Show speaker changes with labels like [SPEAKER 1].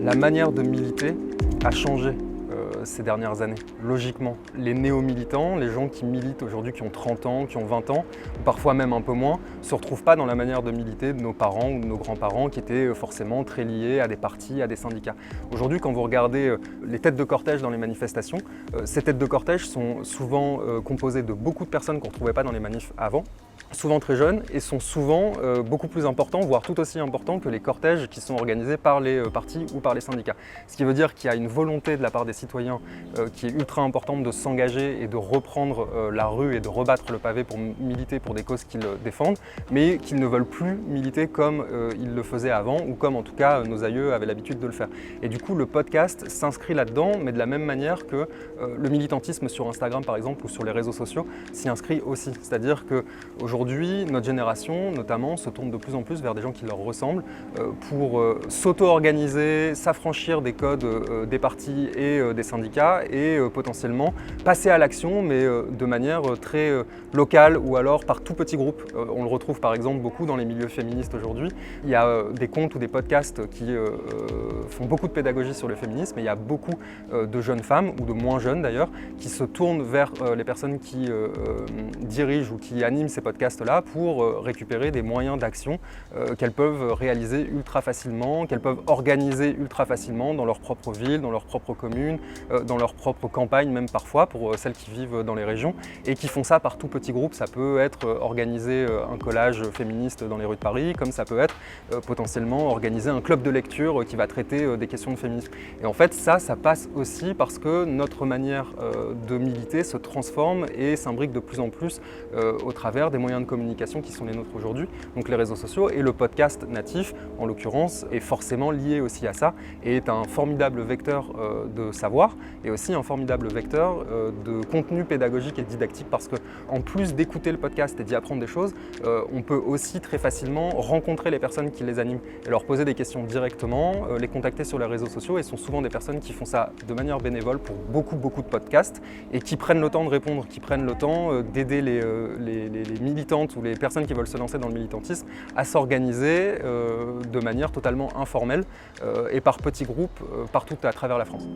[SPEAKER 1] La manière de militer a changé ces dernières années, logiquement. Les néo-militants, les gens qui militent aujourd'hui, qui ont 30 ans, qui ont 20 ans, ou parfois même un peu moins, ne se retrouvent pas dans la manière de militer de nos parents ou de nos grands-parents qui étaient forcément très liés à des partis, à des syndicats. Aujourd'hui, quand vous regardez les têtes de cortège dans les manifestations, ces têtes de cortège sont souvent composées de beaucoup de personnes qu'on ne retrouvait pas dans les manifs avant, souvent très jeunes et sont souvent beaucoup plus importants, voire tout aussi importants que les cortèges qui sont organisés par les partis ou par les syndicats. Ce qui veut dire qu'il y a une volonté de la part des citoyens qui est ultra importante de s'engager et de reprendre la rue et de rebattre le pavé pour militer pour des causes qu'ils défendent, mais qu'ils ne veulent plus militer comme ils le faisaient avant ou comme en tout cas nos aïeux avaient l'habitude de le faire. Et du coup, le podcast s'inscrit là-dedans, mais de la même manière que le militantisme sur Instagram par exemple ou sur les réseaux sociaux s'y inscrit aussi. C'est-à-dire qu'aujourd'hui, notre génération notamment se tourne de plus en plus vers des gens qui leur ressemblent pour s'auto-organiser, s'affranchir des codes des partis et des syndicats et potentiellement passer à l'action, mais de manière très locale ou alors par tout petit groupe. On le retrouve par exemple beaucoup dans les milieux féministes aujourd'hui. Il y a des comptes ou des podcasts qui font beaucoup de pédagogie sur le féminisme et il y a beaucoup de jeunes femmes, ou de moins jeunes d'ailleurs, qui se tournent vers les personnes qui dirigent ou qui animent ces podcasts-là pour récupérer des moyens d'action qu'elles peuvent réaliser ultra facilement, qu'elles peuvent organiser ultra facilement dans leur propre ville, dans leur propre commune, dans leur propre campagne même parfois pour celles qui vivent dans les régions et qui font ça par tout petit groupe. Ça peut être organiser un collage féministe dans les rues de Paris, comme ça peut être potentiellement organiser un club de lecture qui va traiter des questions de féminisme. Et en fait ça passe aussi parce que notre manière de militer se transforme et s'imbrique de plus en plus au travers des moyens de communication qui sont les nôtres aujourd'hui, donc les réseaux sociaux, et le podcast natif en l'occurrence est forcément lié aussi à ça et est un formidable vecteur de savoir et aussi un formidable vecteur de contenu pédagogique et didactique parce qu'en plus d'écouter le podcast et d'y apprendre des choses, on peut aussi très facilement rencontrer les personnes qui les animent et leur poser des questions directement, les contacter sur les réseaux sociaux et sont souvent des personnes qui font ça de manière bénévole pour beaucoup de podcasts et qui prennent le temps de répondre, qui prennent le temps d'aider les militantes ou les personnes qui veulent se lancer dans le militantisme à s'organiser de manière totalement informelle et par petits groupes partout à travers la France.